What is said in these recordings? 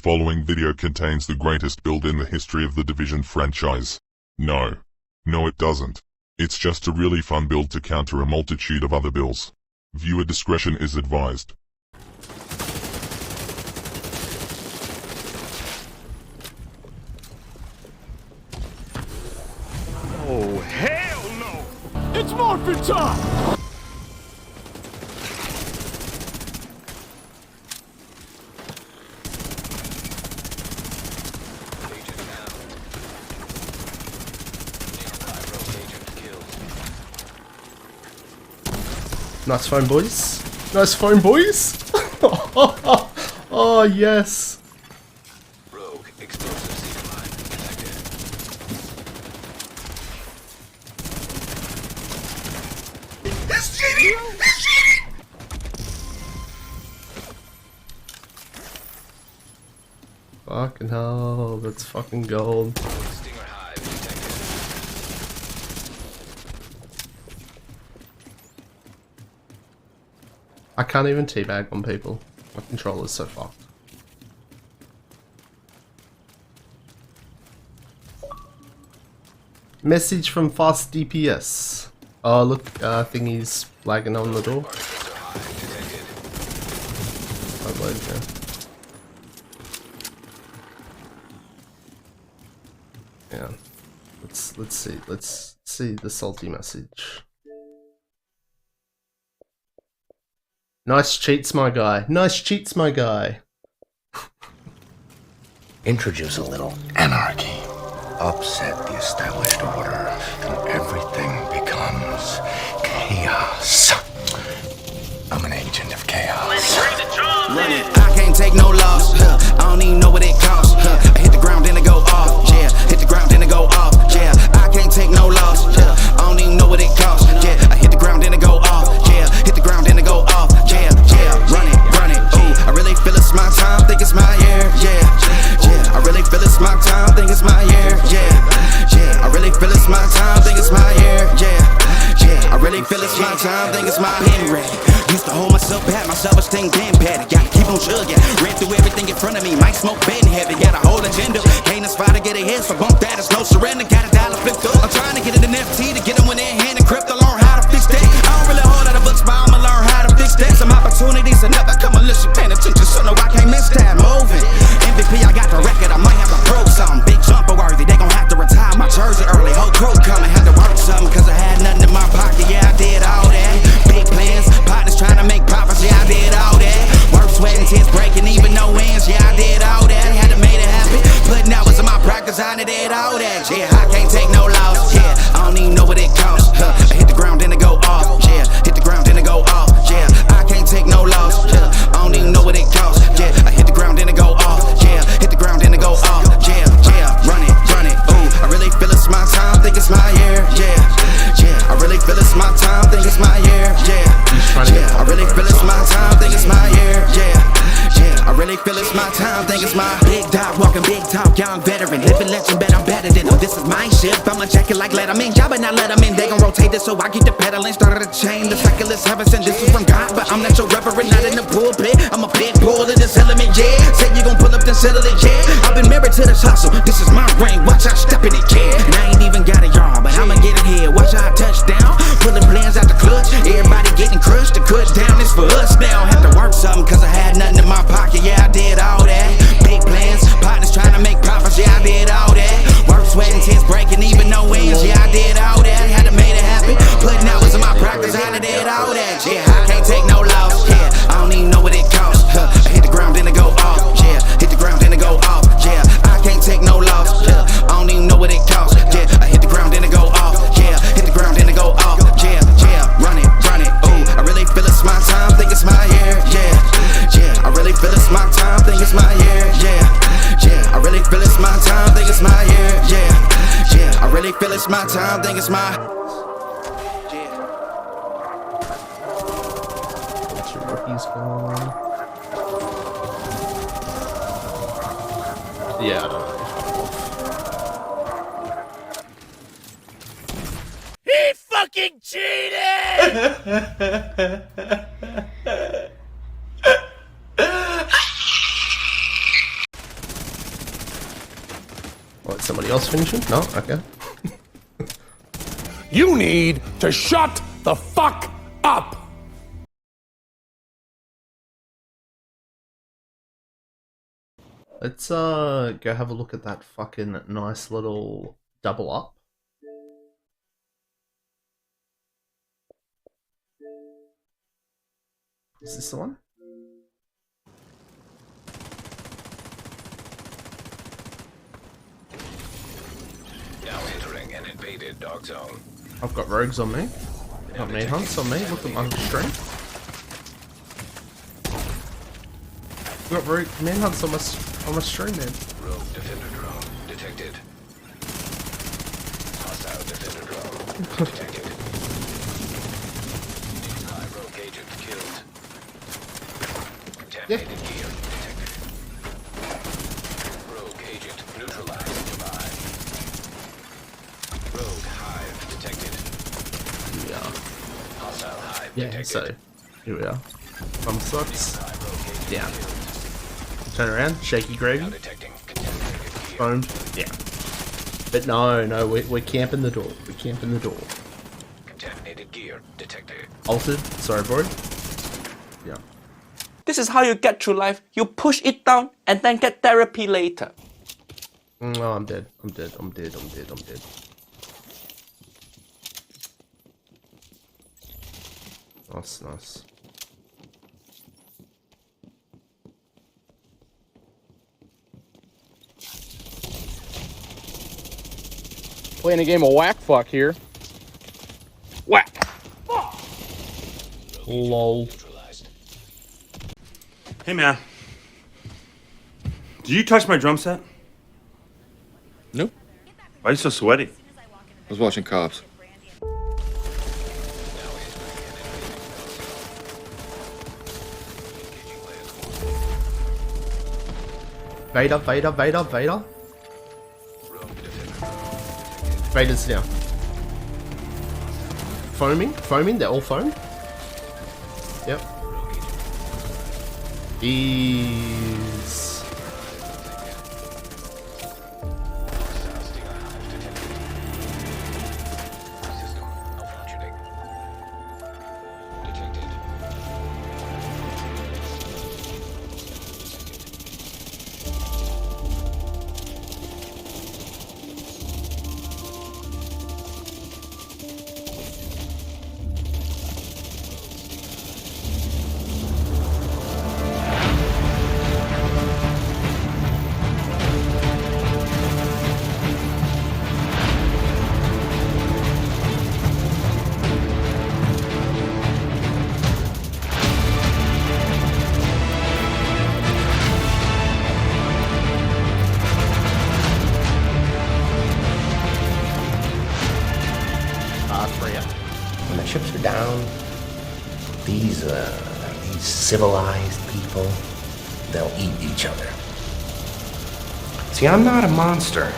following video contains the greatest build in the history of the Division franchise. No. No, it doesn't. It's just a really fun build to counter a multitude of other builds. Viewer discretion is advised. Oh, hell no! It's morphin' time! Nice phone, boys. Nice phone, boys. Oh, yes. Rogue explosive seed line detected. He's cheating! He's cheating! Fucking hell, that's fucking gold. Stinger hive detected. I can't even teabag on people. My controller's so fucked. Message from Fast DPS. Oh look, thingy's lagging on the door. Yeah. Let's see the salty message. Nice cheats, my guy. Nice cheats, my guy. Introduce a little anarchy. Upset the established order, and everything becomes chaos. I'm an agent of chaos. Run it. I can't take no loss. I don't even know what it costs. I hit the ground, then I go off. Yeah, hit the ground, then I go off. Yeah, I can't take no loss. I don't even know what it costs. Yeah, I hit the ground, then I go off. Yeah, hit the ground, then I go off. Yeah, run it, run it. Ooh, I really feel it's my time, think it's my year. Yeah, yeah, I really feel it's my time, think it's my year. Yeah, yeah, I really feel it's my time, think it's my year. Yeah, yeah, I really feel it's my time, think it's my pen ready. Used to hold myself back, my self-esteem damn patty. Gotta keep on chugging, ran through everything in front of me. Might smoke bed and heavy, got a whole agenda. Can't aspire to get ahead, so bump that, it's no surrender. Got a dollar flipped up, I'm trying to get an NFT to get them when they're hand and crypto, learn how to fix that. I don't really hold out of books, but I'ma learn how to fix that. Some opportunities that never come unless you paying attention, so no, I can't miss that. Moving, MVP, I got the record, I might have to prove something. Big jumper worthy, they gon' have to retire my jersey early. Whole crew coming, had to work something, cause I had nothing in my pocket. Yeah, I did all that. Big plans, partners trying to make profits. Yeah, I did all that. Work, sweat, and tears breaking, even no ends. Yeah, I did all that. Had to make it happen. Putting hours in my practice, I did all that. Yeah, I can't take no loss. Yeah, I don't even know what it costs. I hit the ground, then I go off. Yeah, hit the ground, then I go off. Yeah, I can't take no loss. Yeah, I don't even know what it costs. Yeah, I hit the ground, then I go off. Yeah, hit the ground, then I go off. Yeah, yeah, run it, run it. Ooh, I really feel it's my time, think it's my year. Yeah, yeah, I really feel it's my time, think it's my year. Yeah, yeah, I really feel it's my time, think it's my year. Yeah, yeah, I really feel it's my time, think it's my big dog, walking big talk, young veteran, living legend, bet I'm better than them. This is my shift, I'ma check it like Letterman. Y'all better not let them in, they gon' rotate this, so I keep the pedaling. Started a chain, the cycle is heaven sent. This is from God, but I'm not your reverend, not in the pulpit. I'm a big bull of this element, yeah. Say you gon' pull up, then settle it, yeah. I've been married to this hustle, this is my ring, watch I step in it, yeah. And I ain't even got a yard, but I'ma get it here. Watch how I touch down, pulling plans out the clutch. Everybody getting crushed, the cut down is for us now. Have to work something, cause I had nothing in my pocket, yeah, I did all that. Big plans, partners trying to make profits, yeah, I did all that. Work, sweat, and tears breaking, even no ends, yeah, I did all that. Had to make it happen, putting hours in my practice, I did all that. Yeah, I can't take no loss, yeah, I don't even know what it costs. I hit the ground, then I go off, yeah, hit the ground, then I go off, yeah, I can't take no loss, yeah, I don't even know what it costs. Yeah, I hit the ground, then I go off, yeah, hit the ground, then I go off, yeah, yeah, run it, ooh, I really feel it's my time, think it's my year, yeah, yeah, I really feel it's my time, think it's my year, yeah, yeah, I really feel it's my time, think it's my year, yeah, yeah, I really feel it's my time, think it's my, yeah. What's your rookies going? Yeah, I don't know. He fucking cheated! just finishing? No? Okay. You need to shut the fuck up! Let's go have a look at that fucking nice little double up. Is this the one? Now entering an invaded dog zone. I've got rogues on me. Got main hunts on me. Look at my stream. I've got rogue main hunts on my stream, man. Rogue defender drone detected. Hostile defender drone detected. High rogue agent killed. Contaminated gear detected. Rogue agent neutralized nearby. Rogue hive detected. Yeah. Hostile hive Yeah, detected. so here we are. Bum sucks. High rogue agent Down. killed. Turn around. Shaky gravy. Now detecting contaminated gear. Foamed. Yeah. But no, we're camping the door. We're camping the door. Contaminated gear detected. Altered. Sorry, bro. Yeah. This is how you get through life. You push it down and then get therapy later. No, I'm dead. I'm dead. I'm dead. I'm dead. I'm dead. Nice, nice. Playing a game of whack fuck here. Whack! Lol. Hey man, did you touch my drum set? Nope. Why are you so sweaty? I was watching Cops. Vader. Vader's down. Foaming, they're all foamed. Yep. Ease. System malfunctioning. Detected. When the chips are down, these civilized people, they'll eat each other. See, I'm not a monster.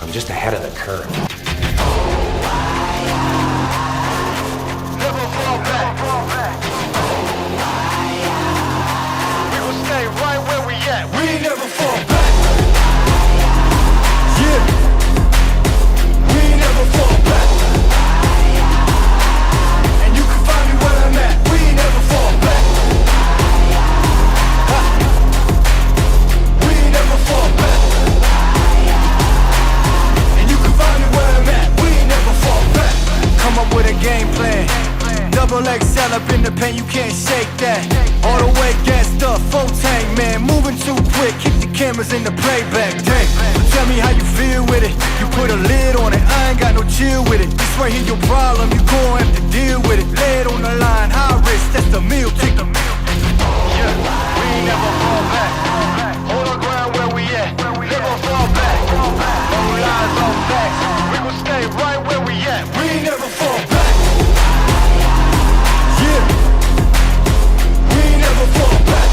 I'm just ahead of the curve. Never fall back. We will stay right where we at. We never fall back. Yeah. We never fall back. And you can find me where I'm at. We never fall back. Ha. We never fall back. And you can find me where I'm at. We never fall back. Come up with a game plan. Double XL up in the pen, you can't shake that. All the way gassed up, full tank, man. Moving too quick, keep the cameras in the playback. Dang, tell me how you feel with it. You put a lid on it, I ain't got no chill with it. This right here your problem, you gon' have to deal with it. Lay it on the line, high risk, that's the meal ticket. Yeah, we ain't never fall back. Hold our ground where we at. Never fall back. No lies, no facts. We gon' stay right where we at. We ain't never fall back. Yeah, we ain't never fall back.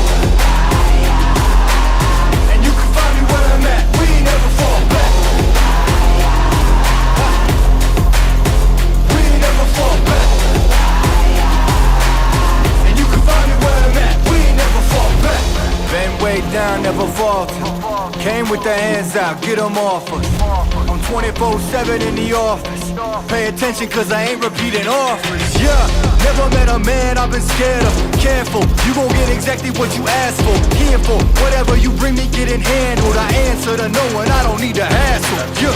And you can find me where I'm at. We ain't never fall back. We ain't never fall back. And you can find me where I'm at. We ain't never fall back. Been way down Came with the hands out, get them off us. I'm 24/7 in the office. Pay attention cause I ain't repeating offers. Yeah, never met a man I've been scared of. Careful, you gon' get exactly what you asked for. Here for whatever you bring me getting handled. I answer to no one, I don't need to hassle. Yeah,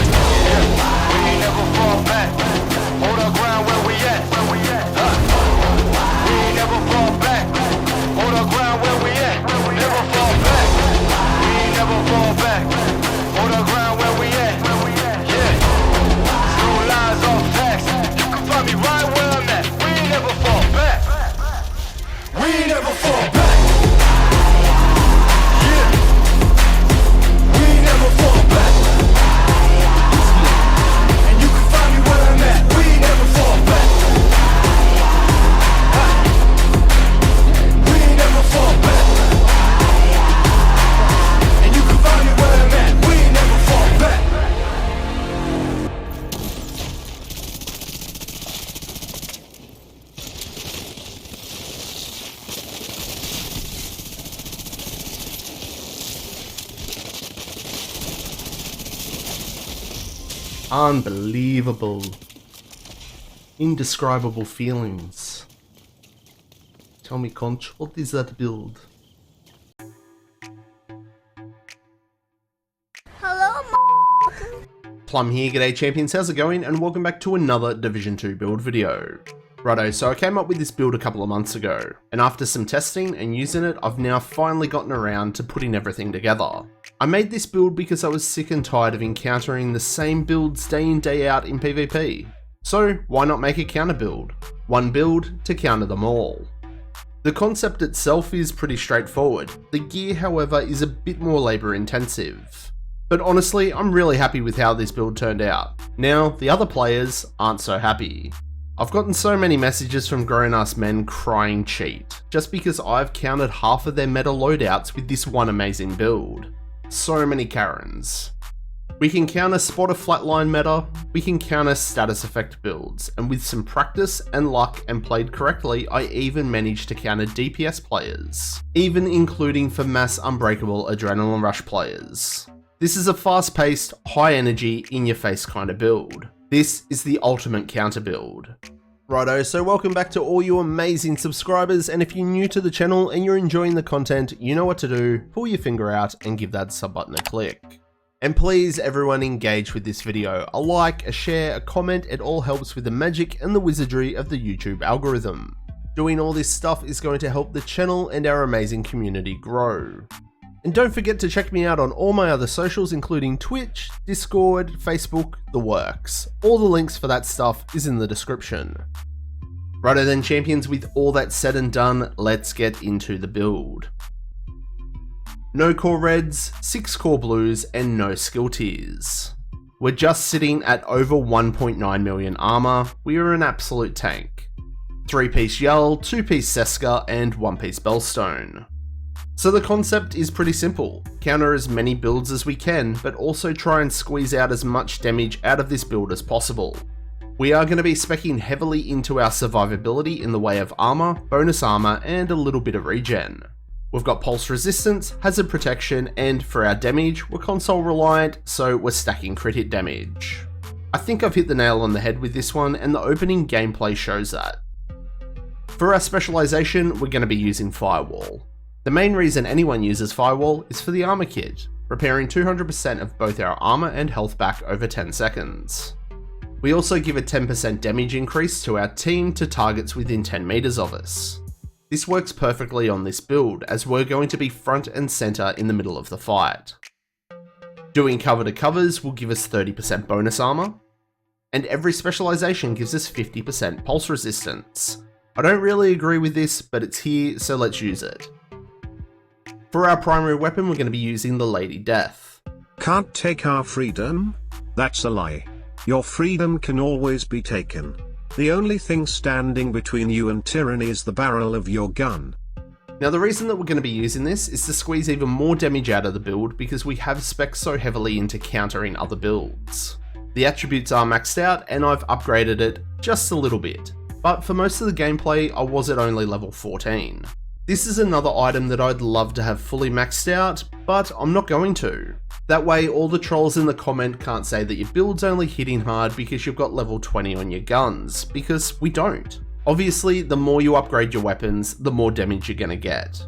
we ain't never fall back. Hold our ground where we at. We ain't never fall back. Hold our ground where we at. Never fall back. We ain't never fall back. Hold our ground where we at. Yeah. No lies off facts. You can find me right where I'm at. We ain't never fall back. We ain't never fall back. Yeah. We ain't never fall back. And you can find me where I'm at. We ain't never fall back. We ain't never fall back. And you can find me where I'm at. We ain't never fall back. Unbelievable. Indescribable feelings. Tell me, Conch, what is that build? Plum here, g'day champions, how's it going? And welcome back to another Division 2 build video. Righto, so I came up with this build a couple of months ago, and after some testing and using it, I've now finally gotten around to putting everything together. I made this build because I was sick and tired of encountering the same builds day in day out in PvP. So why not make a counter build? One build to counter them all. The concept itself is pretty straightforward. The gear, however, is a bit more labour intensive. But honestly, I'm really happy with how this build turned out. Now, the other players aren't so happy. I've gotten so many messages from grown-ass men crying cheat, just because I've countered half of their meta loadouts with this one amazing build. So many Karens. We can counter spotter flatline meta, we can counter status effect builds, and with some practice and luck and played correctly, I even managed to counter DPS players, even including for mass unbreakable adrenaline rush players. This is a fast-paced, high-energy, in-your-face kind of build. This is the ultimate counter build. Righto, so welcome back to all you amazing subscribers, and if you're new to the channel and you're enjoying the content, you know what to do, pull your finger out and give that sub button a click. And please everyone engage with this video, a like, a share, a comment, it all helps with the magic and the wizardry of the YouTube algorithm. Doing all this stuff is going to help the channel and our amazing community grow. And don't forget to check me out on all my other socials, including Twitch, Discord, Facebook, the works. All the links for that stuff is in the description. Righto then champions, with all that said and done, let's get into the build. No core reds, 6 core blues, and no skill tiers. We're just sitting at over 1.9 million armor, we are an absolute tank. 3-piece Yell, 2-piece Seska, and 1-piece Bellstone. So the concept is pretty simple, counter as many builds as we can, but also try and squeeze out as much damage out of this build as possible. We are going to be speccing heavily into our survivability in the way of armor, bonus armor, and a little bit of regen. We've got pulse resistance, hazard protection, and for our damage, we're console reliant, so we're stacking crit hit damage. I think I've hit the nail on the head with this one, and the opening gameplay shows that. For our specialization, we're going to be using Firewall. The main reason anyone uses Firewall is for the armor kit, repairing 200% of both our armor and health back over 10 seconds. We also give a 10% damage increase to our team to targets within 10 meters of us. This works perfectly on this build, as we're going to be front and center in the middle of the fight. Doing cover to covers will give us 30% bonus armor, and every specialization gives us 50% pulse resistance. I don't really agree with this, but it's here, so let's use it. For our primary weapon, we're going to be using the Lady Death. Can't take our freedom? That's a lie. Your freedom can always be taken. The only thing standing between you and tyranny is the barrel of your gun. Now the reason that we're going to be using this is to squeeze even more damage out of the build because we have spec so heavily into countering other builds. The attributes are maxed out and I've upgraded it just a little bit, but for most of the gameplay I was at only level 14. This is another item that I'd love to have fully maxed out, but I'm not going to. That way all the trolls in the comment can't say that your build's only hitting hard because you've got level 20 on your guns, because we don't. Obviously, the more you upgrade your weapons, the more damage you're gonna get.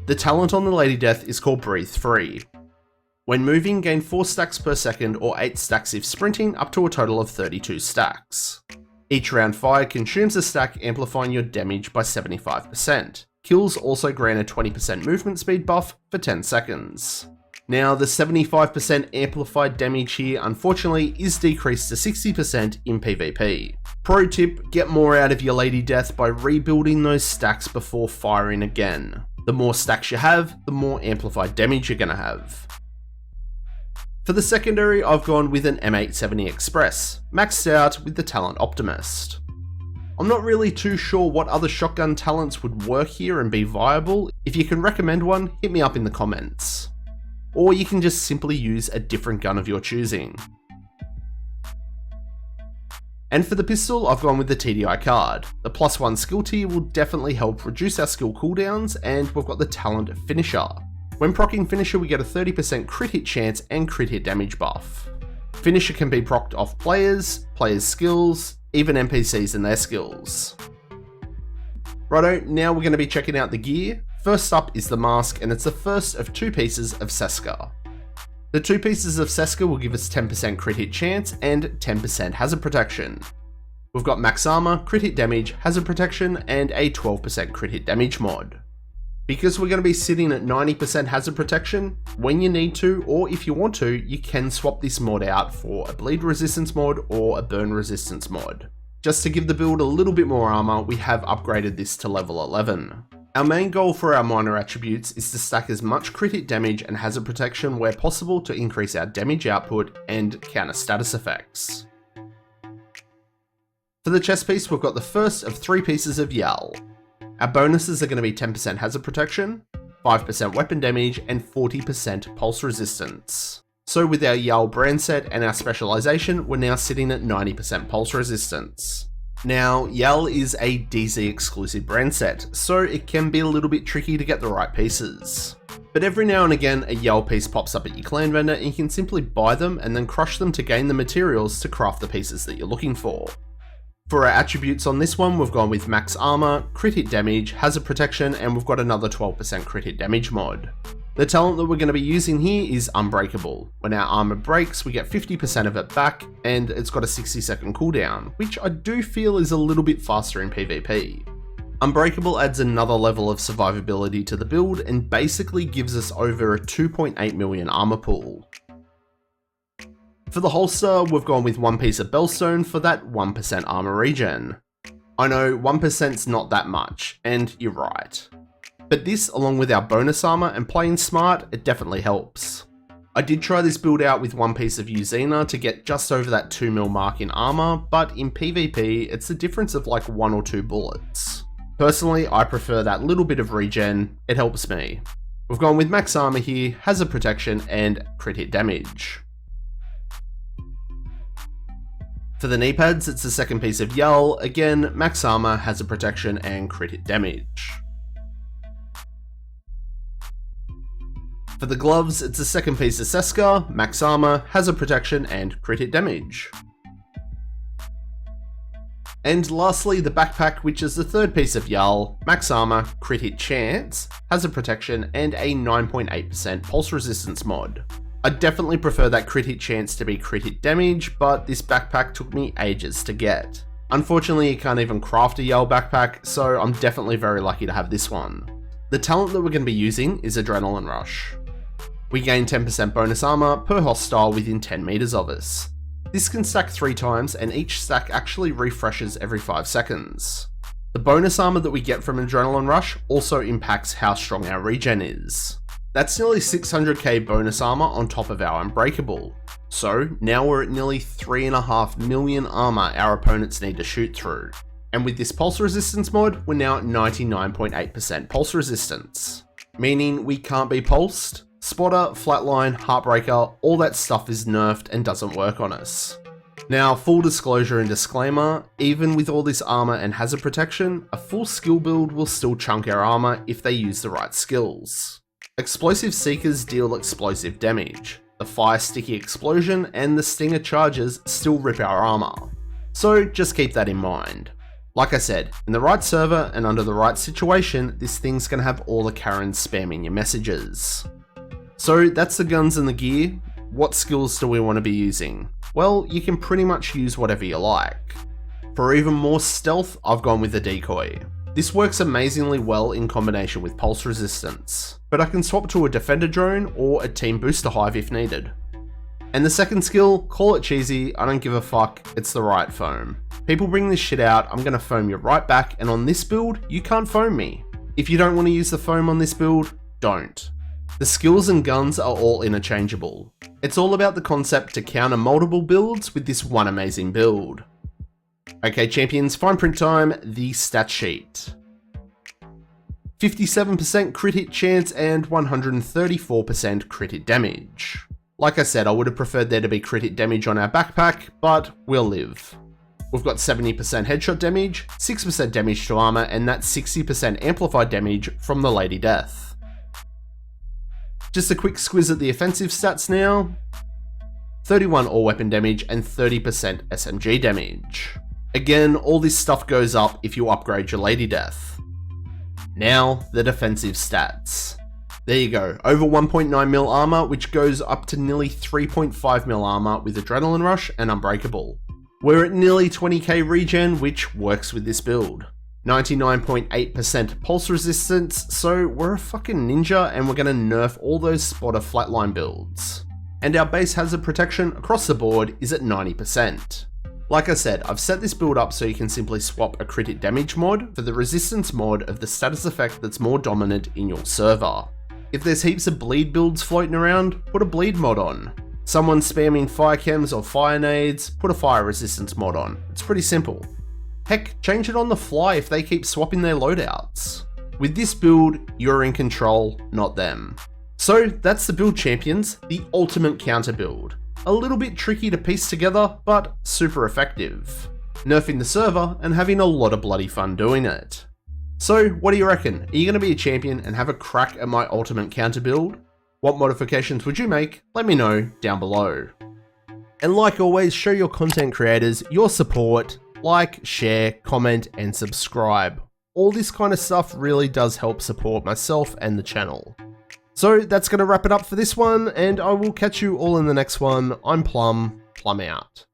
The talent on the Lady Death is called Breathe Free. When moving, gain 4 stacks per second or 8 stacks if sprinting, up to a total of 32 stacks. Each round fired consumes a stack, amplifying your damage by 75%. Kills also grant a 20% movement speed buff for 10 seconds. Now, the 75% amplified damage here unfortunately is decreased to 60% in PvP. Pro tip, get more out of your Lady Death by rebuilding those stacks before firing again. The more stacks you have, the more amplified damage you're gonna have. For the secondary, I've gone with an M870 Express, maxed out with the talent Optimist. I'm not really too sure what other shotgun talents would work here and be viable. If you can recommend one, hit me up in the comments. Or you can just simply use a different gun of your choosing. And for the pistol, I've gone with the TDI card. The +1 skill tier will definitely help reduce our skill cooldowns, and we've got the talent Finisher. When proccing Finisher, we get a 30% crit hit chance and crit hit damage buff. Finisher can be procced off players' skills, even NPCs and their skills. Righto, now we're going to be checking out the gear. First up is the mask, and it's the first of 2 pieces of Seska. The 2 pieces of Seska will give us 10% crit hit chance and 10% hazard protection. We've got max armor, crit hit damage, hazard protection, and a 12% crit hit damage mod. Because we're going to be sitting at 90% hazard protection, when you need to, or if you want to, you can swap this mod out for a bleed resistance mod or a burn resistance mod. Just to give the build a little bit more armor, we have upgraded this to level 11. Our main goal for our minor attributes is to stack as much crit hit damage and hazard protection where possible to increase our damage output and counter status effects. For the chest piece, we've got the first of 3 pieces of Yal. Our bonuses are going to be 10% hazard protection, 5% weapon damage, and 40% pulse resistance. So with our Yal brand set and our specialization, we're now sitting at 90% pulse resistance. Now, Yal is a DZ exclusive brand set, so it can be a little bit tricky to get the right pieces. But every now and again, a Yal piece pops up at your clan vendor and you can simply buy them and then crush them to gain the materials to craft the pieces that you're looking for. For our attributes on this one, we've gone with max armor, crit hit damage, hazard protection, and we've got another 12% crit hit damage mod. The talent that we're going to be using here is Unbreakable. When our armor breaks, we get 50% of it back, and it's got a 60-second cooldown, which I do feel is a little bit faster in PvP. Unbreakable adds another level of survivability to the build and basically gives us over a 2.8 million armor pool. For the holster, we've gone with 1 piece of Bellstone for that 1% armor regen. I know 1%'s not that much, and you're right. But this, along with our bonus armor and playing smart, it definitely helps. I did try this build out with 1 piece of Uzina to get just over that 2 mil mark in armor, but in PvP, it's a difference of like 1 or 2 bullets. Personally, I prefer that little bit of regen, it helps me. We've gone with max armor here, hazard protection, and crit hit damage. For the knee pads, it's the second piece of Yal, again, max armor, hazard protection, and crit hit damage. For the gloves, it's the second piece of Seska, max armor, hazard protection, and crit hit damage. And lastly, the backpack, which is the third piece of Yal, max armor, crit hit chance, hazard protection, and a 9.8% pulse resistance mod. I definitely prefer that crit hit chance to be crit hit damage, but this backpack took me ages to get. Unfortunately, you can't even craft a Yal backpack, so I'm definitely very lucky to have this one. The talent that we're going to be using is Adrenaline Rush. We gain 10% bonus armor per hostile within 10 meters of us. This can stack 3 times, and each stack actually refreshes every 5 seconds. The bonus armor that we get from Adrenaline Rush also impacts how strong our regen is. That's nearly 600k bonus armor on top of our Unbreakable. So now we're at nearly 3.5 million armor our opponents need to shoot through. And with this pulse resistance mod, we're now at 99.8% pulse resistance. Meaning we can't be pulsed. Spotter, Flatline, Heartbreaker, all that stuff is nerfed and doesn't work on us. Now, full disclosure and disclaimer, even with all this armor and hazard protection, a full skill build will still chunk our armor if they use the right skills. Explosive Seekers deal explosive damage. The Fire Sticky Explosion and the Stinger Charges still rip our armor. So just keep that in mind. Like I said, in the right server and under the right situation, this thing's gonna have all the Karens spamming your messages. So that's the guns and the gear. What skills do we want to be using? Well, you can pretty much use whatever you like. For even more stealth, I've gone with the decoy. This works amazingly well in combination with pulse resistance, but I can swap to a defender drone or a team booster hive if needed. And the second skill, call it cheesy, I don't give a fuck, it's the right foam. People bring this shit out, I'm gonna foam you right back, and on this build, you can't foam me. If you don't want to use the foam on this build, don't. The skills and guns are all interchangeable. It's all about the concept to counter multiple builds with this one amazing build. Okay champions, fine print time, the stat sheet. 57% crit hit chance and 134% crit hit damage. Like I said, I would have preferred there to be crit hit damage on our backpack, but we'll live. We've got 70% headshot damage, 6% damage to armor, and that's 60% amplified damage from the Lady Death. Just a quick squiz at the offensive stats now. 31 all weapon damage and 30% SMG damage. Again, all this stuff goes up if you upgrade your Lady Death. Now, the defensive stats. There you go, over 1.9 mil armor, which goes up to nearly 3.5 mil armor with Adrenaline Rush and Unbreakable. We're at nearly 20k regen, which works with this build. 99.8% pulse resistance, so we're a fucking ninja and we're gonna nerf all those spotter flatline builds. And our base hazard protection across the board is at 90%. Like I said, I've set this build up so you can simply swap a crit hit damage mod for the resistance mod of the status effect that's more dominant in your server. If there's heaps of bleed builds floating around, put a bleed mod on. Someone spamming fire chems or fire nades, put a fire resistance mod on. It's pretty simple. Heck, change it on the fly if they keep swapping their loadouts. With this build, you're in control, not them. So that's the build champions, the ultimate counter build. A little bit tricky to piece together, but super effective. Nerfing the server and having a lot of bloody fun doing it. So what do you reckon? Are you going to be a champion and have a crack at my ultimate counter build? What modifications would you make? Let me know down below. And like always, show your content creators your support. Like, share, comment, and subscribe. All this kind of stuff really does help support myself and the channel. So that's going to wrap it up for this one, and I will catch you all in the next one. I'm Plum out.